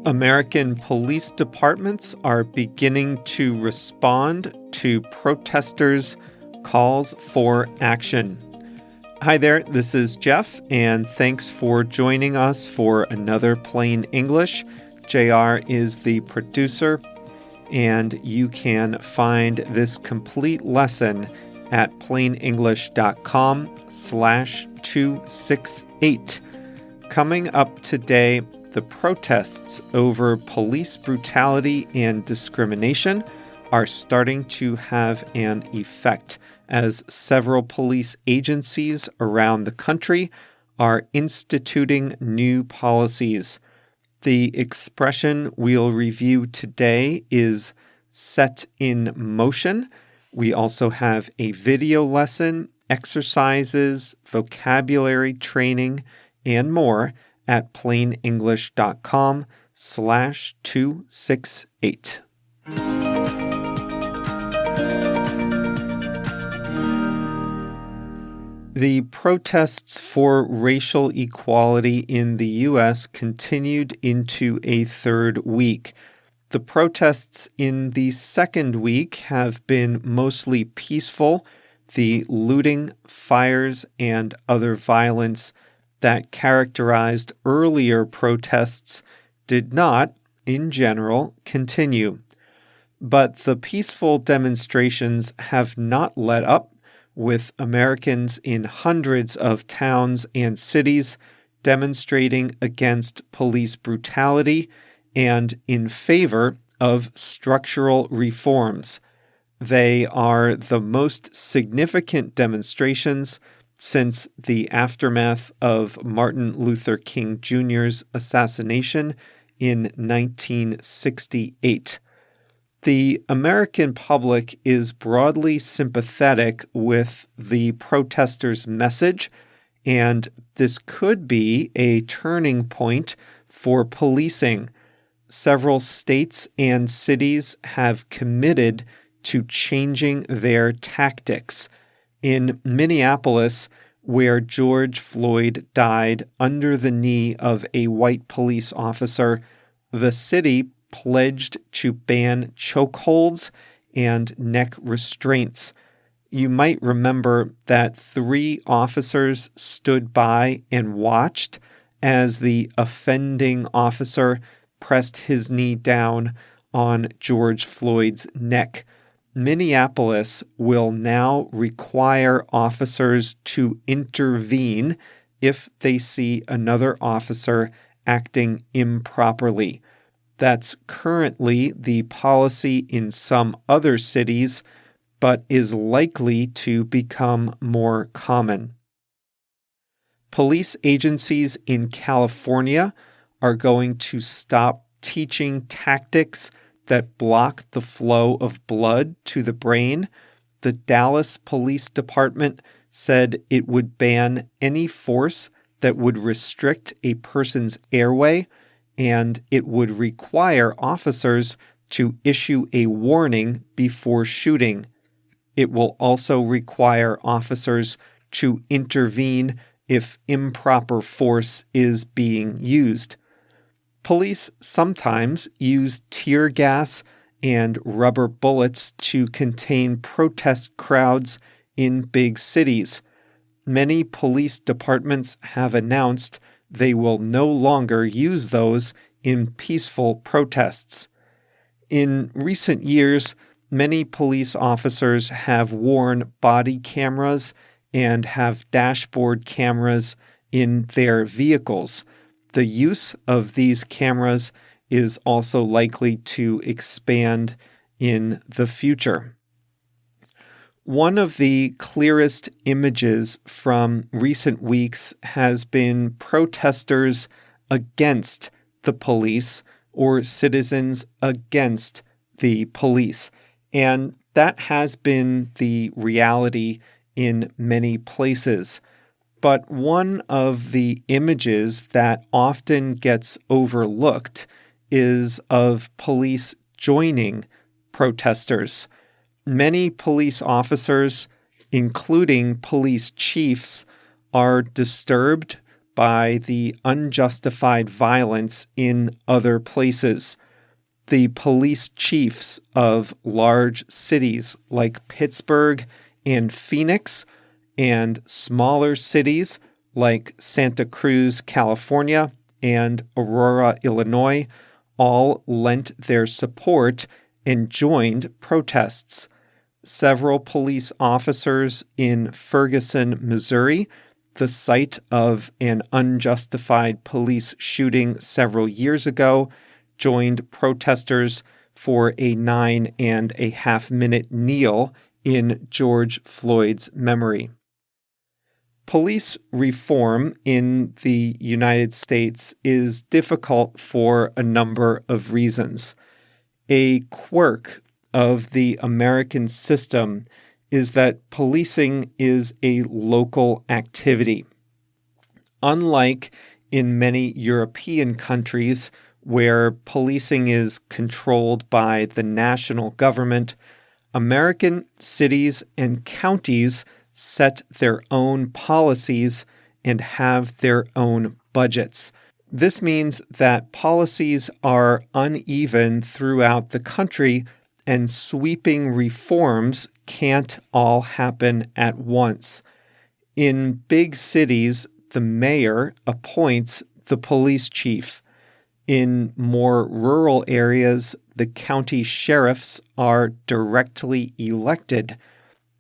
American police departments are beginning to respond to protesters' calls for action. Hi there, this is Jeff, and thanks for joining us for another Plain English. JR is the producer, and you can find this complete lesson at plainenglish.com/268. Coming up today, the protests over police brutality and discrimination are starting to have an effect as several police agencies around the country are instituting new policies. The expression we'll review today is set in motion. We also have a video lesson, exercises, vocabulary training, and more at plainenglish.com/268. The protests for racial equality in the U.S. continued into a third week. The protests in the second week have been mostly peaceful. The looting, fires, and other violence that characterized earlier protests did not, in general, continue. But the peaceful demonstrations have not let up, with Americans in hundreds of towns and cities demonstrating against police brutality and in favor of structural reforms. They are the most significant demonstrations since the aftermath of Martin Luther King Jr.'s assassination in 1968. The American public is broadly sympathetic with the protesters' message, and this could be a turning point for policing. Several states and cities have committed to changing their tactics. In Minneapolis, where George Floyd died under the knee of a white police officer, the city pledged to ban chokeholds and neck restraints. You might remember that 3 officers stood by and watched as the offending officer pressed his knee down on George Floyd's neck. Minneapolis will now require officers to intervene if they see another officer acting improperly. That's currently the policy in some other cities, but is likely to become more common. Police agencies in California are going to stop teaching tactics that block the flow of blood to the brain. The Dallas Police Department said it would ban any force that would restrict a person's airway, and it would require officers to issue a warning before shooting. It will also require officers to intervene if improper force is being used. Police sometimes use tear gas and rubber bullets to contain protest crowds in big cities. Many police departments have announced they will no longer use those in peaceful protests. In recent years, many police officers have worn body cameras and have dashboard cameras in their vehicles. The use of these cameras is also likely to expand in the future. One of the clearest images from recent weeks has been protesters against the police or citizens against the police. And that has been the reality in many places. But one of the images that often gets overlooked is of police joining protesters. Many police officers, including police chiefs, are disturbed by the unjustified violence in other places. The police chiefs of large cities like Pittsburgh and Phoenix, and smaller cities like Santa Cruz, California, and Aurora, Illinois, all lent their support and joined protests. Several police officers in Ferguson, Missouri, the site of an unjustified police shooting several years ago, joined protesters for a 9.5-minute kneel in George Floyd's memory. Police reform in the United States is difficult for a number of reasons. A quirk of the American system is that policing is a local activity. Unlike in many European countries where policing is controlled by the national government, American cities and counties set their own policies and have their own budgets. This means that policies are uneven throughout the country, and sweeping reforms can't all happen at once. In big cities, the mayor appoints the police chief. In more rural areas, the county sheriffs are directly elected.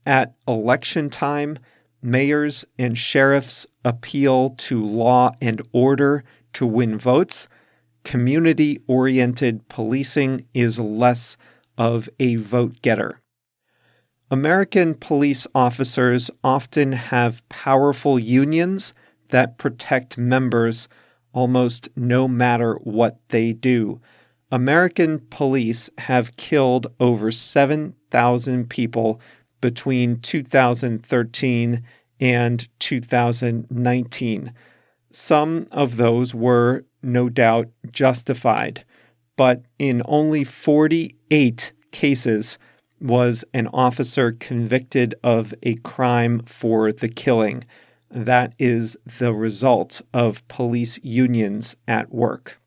At election time, mayors and sheriffs appeal to law and order to win votes. Community-oriented policing is less of a vote-getter. American police officers often have powerful unions that protect members almost no matter what they do. American police have killed over 7,000 people between 2013 and 2019. Some of those were, no doubt, justified, but in only 48 cases was an officer convicted of a crime for the killing. That is the result of police unions at work.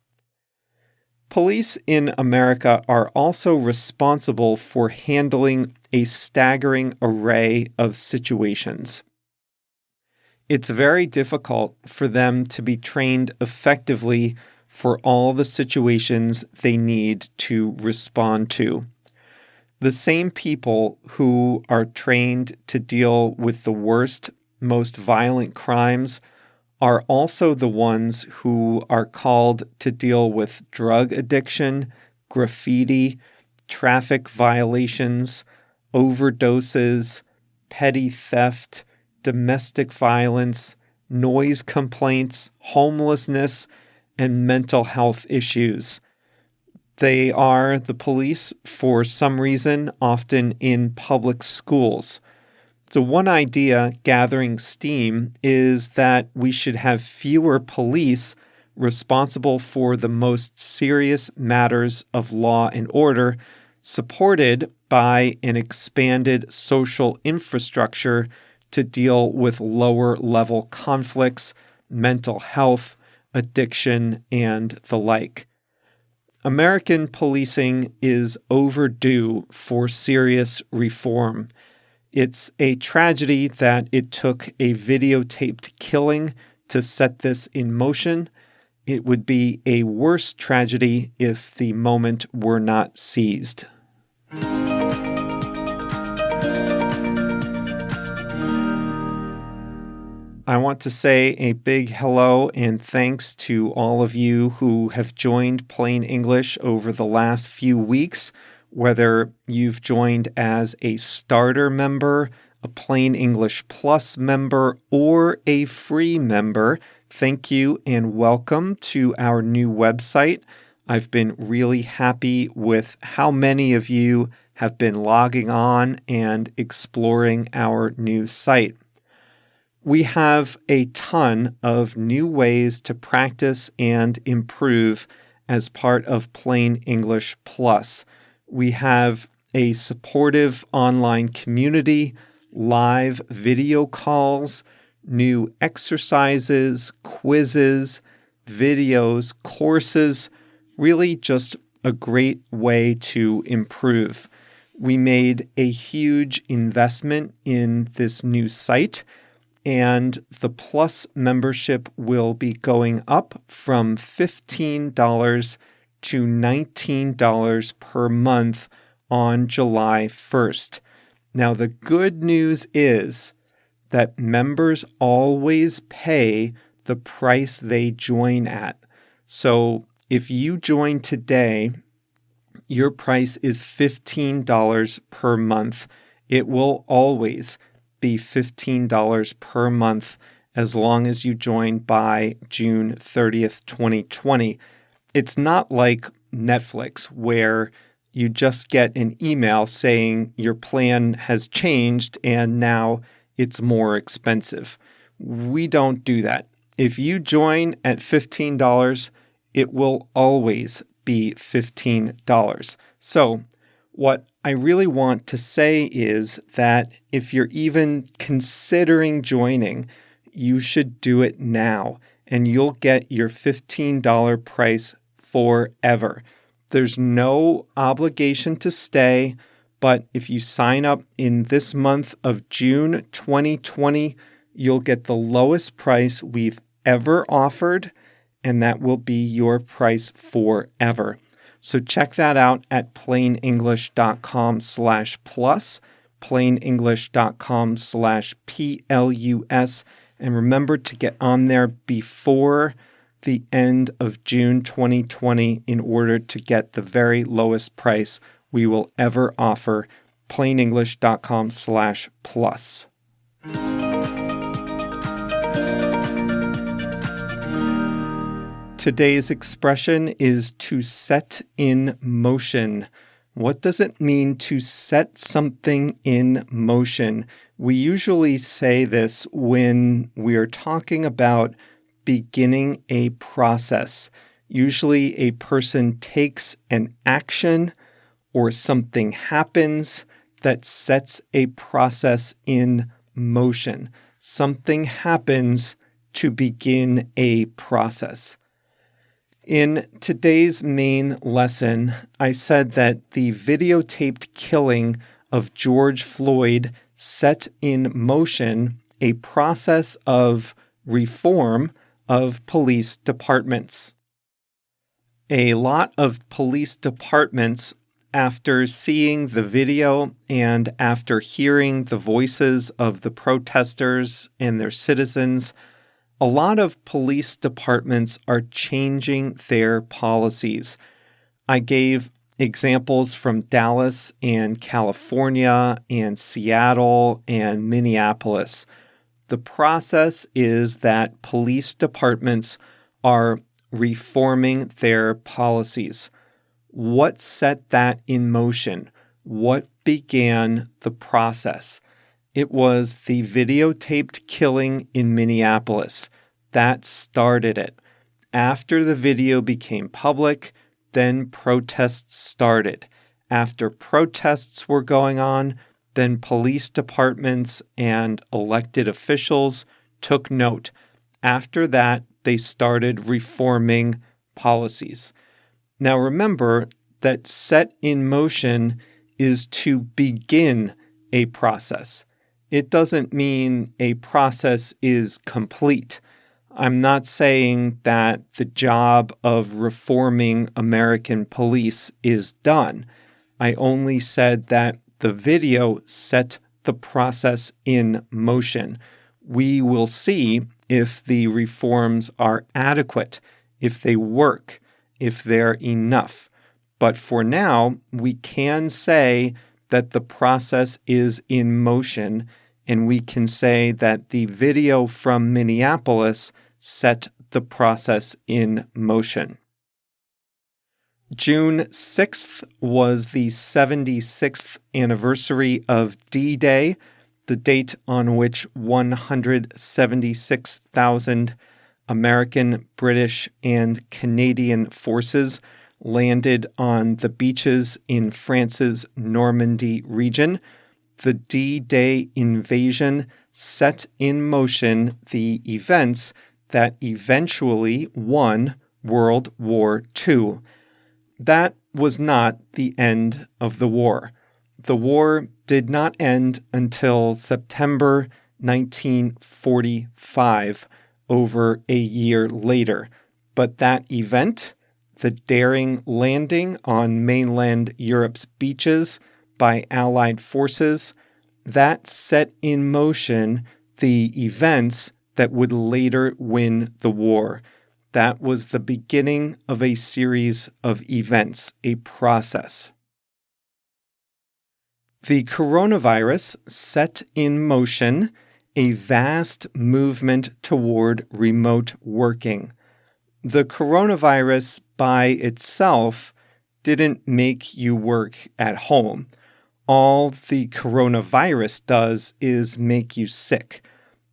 Police in America are also responsible for handling a staggering array of situations. It's very difficult for them to be trained effectively for all the situations they need to respond to. The same people who are trained to deal with the worst, most violent crimes are also the ones who are called to deal with drug addiction, graffiti, traffic violations, overdoses, petty theft, domestic violence, noise complaints, homelessness, and mental health issues. They are the police, for some reason, often in public schools. So one idea gathering steam is that we should have fewer police responsible for the most serious matters of law and order, supported by an expanded social infrastructure to deal with lower-level conflicts, mental health, addiction, and the like. American policing is overdue for serious reform. It's a tragedy that it took a videotaped killing to set this in motion. It would be a worse tragedy if the moment were not seized. I want to say a big hello and thanks to all of you who have joined Plain English over the last few weeks, whether you've joined as a starter member, a Plain English Plus member, or a free member. Thank you and welcome to our new website. I've been really happy with how many of you have been logging on and exploring our new site. We have a ton of new ways to practice and improve as part of Plain English Plus. We have a supportive online community, live video calls, new exercises, quizzes, videos, courses, really just a great way to improve. We made a huge investment in this new site, and the Plus membership will be going up from $15 to $19 per month on July 1st. Now, the good news is that members always pay the price they join at. So if you join today, your price is $15 per month. It will always be $15 per month as long as you join by June 30th, 2020. It's not like Netflix where you just get an email saying your plan has changed and now it's more expensive. We don't do that. If you join at $15, it will always be $15. So what I really want to say is that if you're even considering joining, you should do it now, and you'll get your $15 price forever. There's no obligation to stay, but if you sign up in this month of June 2020, you'll get the lowest price we've ever offered, and that will be your price forever. So check that out at plainenglish.com/plus, plainenglish.com/plus, and remember to get on there before the end of June 2020 in order to get the very lowest price we will ever offer, plainenglish.com/plus. Today's expression is to set in motion. What does it mean to set something in motion? We usually say this when we are talking about beginning a process. Usually a person takes an action or something happens that sets a process in motion. Something happens to begin a process. In today's main lesson, I said that the videotaped killing of George Floyd set in motion a process of reform of police departments. A lot of police departments, after seeing the video and after hearing the voices of the protesters and their citizens, a lot of police departments are changing their policies. I gave examples from Dallas and California and Seattle and Minneapolis. The process is that police departments are reforming their policies. What set that in motion? What began the process? It was the videotaped killing in Minneapolis. That started it. After the video became public, then protests started. After protests were going on, then police departments and elected officials took note. After that, they started reforming policies. Now remember that set in motion is to begin a process. It doesn't mean a process is complete. I'm not saying that the job of reforming American police is done. I only said that the video set the process in motion. We will see if the reforms are adequate, if they work, if they're enough. But for now, we can say that the process is in motion, and we can say that the video from Minneapolis set the process in motion. June 6th was the 76th anniversary of D-Day, the date on which 176,000 American, British, and Canadian forces landed on the beaches in France's Normandy region. The D-Day invasion set in motion the events that eventually won World War II. That was not the end of the war. The war did not end until September 1945, over a year later. But that event, the daring landing on mainland Europe's beaches by Allied forces, that set in motion the events that would later win the war. That was the beginning of a series of events, a process. The coronavirus set in motion a vast movement toward remote working. The coronavirus by itself didn't make you work at home. All the coronavirus does is make you sick.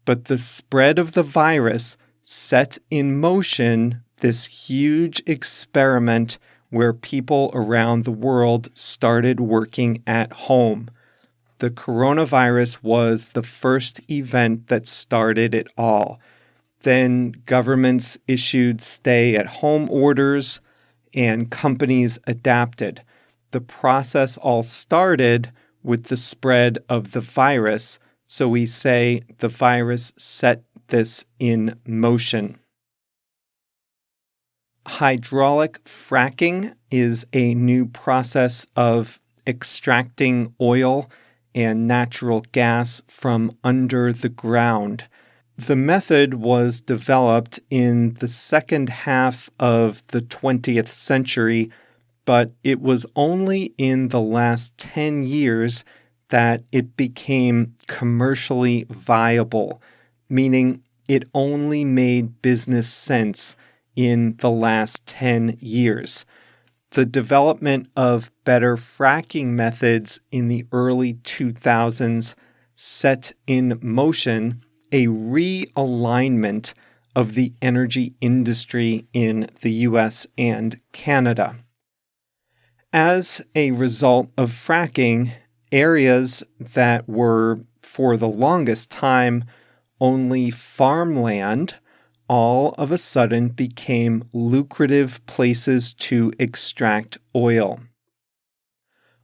But the spread of the virus set in motion this huge experiment where people around the world started working at home. The coronavirus was the first event that started it all. Then governments issued stay-at-home orders, and companies adapted. The process all started with the spread of the virus, so we say the virus set this in motion. Hydraulic fracking is a new process of extracting oil and natural gas from under the ground. The method was developed in the second half of the 20th century, but it was only in the last 10 years that it became commercially viable, meaning it only made business sense in the last 10 years. The development of better fracking methods in the early 2000s set in motion a realignment of the energy industry in the US and Canada. As a result of fracking, areas that were, for the longest time, only farmland all of a sudden became lucrative places to extract oil.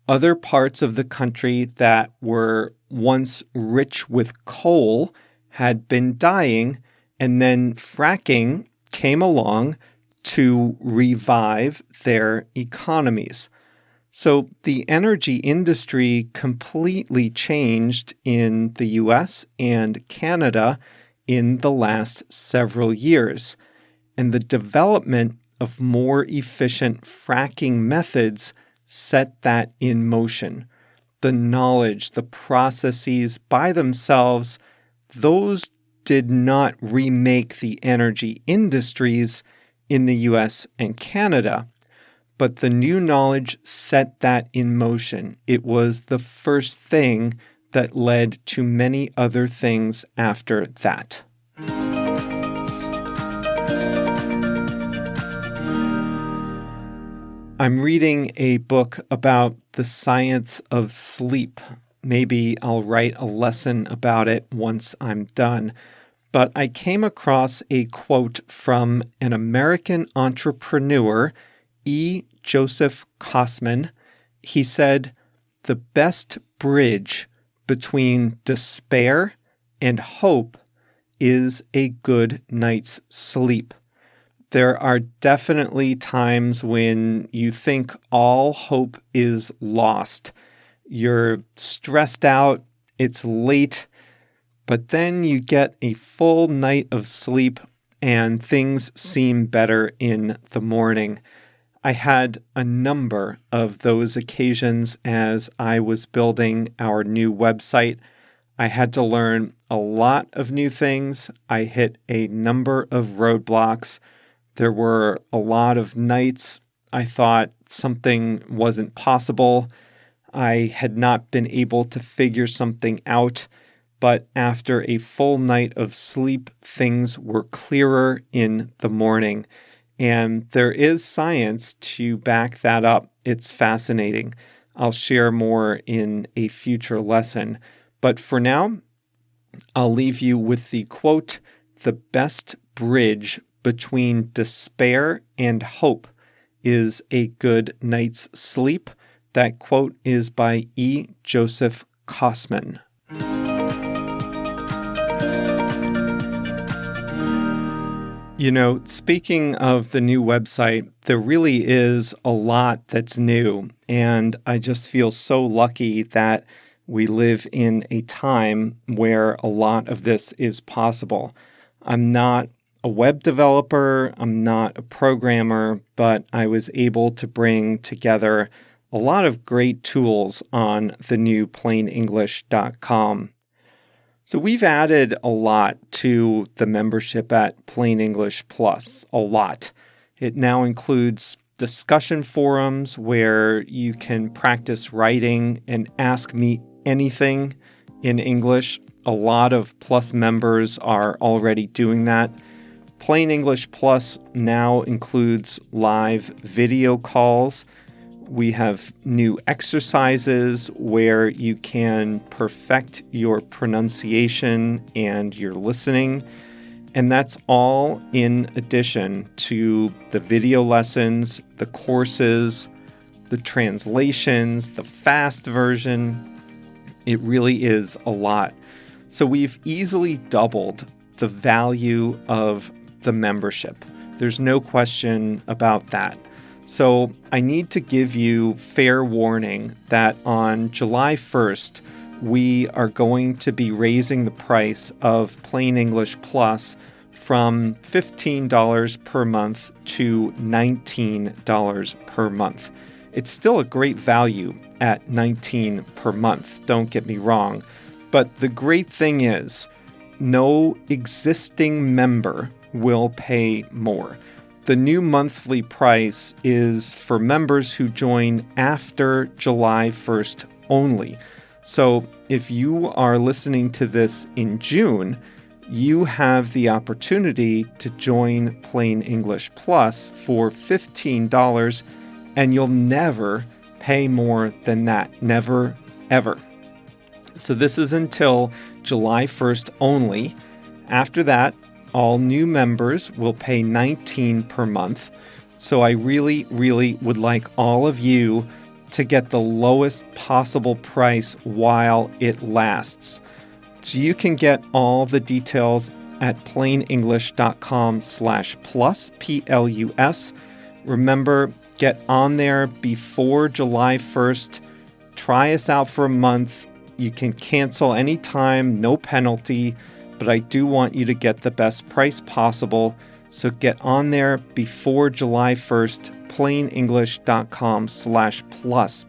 Other parts of the country that were once rich with coal had been dying, and then fracking came along to revive their economies. So the energy industry completely changed in the US and Canada in the last several years, and the development of more efficient fracking methods set that in motion. The knowledge, the processes by themselves, those did not remake the energy industries in the US and Canada, but the new knowledge set that in motion. It was the first thing that led to many other things after that. I'm reading a book about the science of sleep. Maybe I'll write a lesson about it once I'm done. But I came across a quote from an American entrepreneur, E. Joseph Kosman. He said, "The best bridge between despair and hope is a good night's sleep." There are definitely times when you think all hope is lost. You're stressed out, it's late, but then you get a full night of sleep and things seem better in the morning. I had a number of those occasions as I was building our new website. I had to learn a lot of new things. I hit a number of roadblocks. There were a lot of nights I thought something wasn't possible. I had not been able to figure something out, but after a full night of sleep, things were clearer in the morning. And there is science to back that up. It's fascinating. I'll share more in a future lesson. But for now, I'll leave you with the quote, "The best bridge between despair and hope is a good night's sleep." That quote is by E. Joseph Kosman. Speaking of the new website, there really is a lot that's new, and I just feel so lucky that we live in a time where a lot of this is possible. I'm not a web developer, I'm not a programmer, but I was able to bring together a lot of great tools on the new PlainEnglish.com. So we've added a lot to the membership at Plain English Plus, a lot. It now includes discussion forums where you can practice writing and ask me anything in English. A lot of Plus members are already doing that. Plain English Plus now includes live video calls. We have new exercises where you can perfect your pronunciation and your listening. And that's all in addition to the video lessons, the courses, the translations, the fast version. It really is a lot. So we've easily doubled the value of the membership. There's no question about that. So I need to give you fair warning that on July 1st, we are going to be raising the price of Plain English Plus from $15 per month to $19 per month. It's still a great value at $19 per month, don't get me wrong. But the great thing is, no existing member will pay more. The new monthly price is for members who join after July 1st only. So if you are listening to this in June, you have the opportunity to join Plain English Plus for $15, and you'll never pay more than that. Never, ever. So this is until July 1st only. After that, all new members will pay $19 per month. So I really, really would like all of you to get the lowest possible price while it lasts. So you can get all the details at plainenglish.com/plus, Plus. Remember, get on there before July 1st. Try us out for a month. You can cancel anytime, no penalty. But I do want you to get the best price possible. So get on there before July 1st, plainenglish.com/plus, Plus.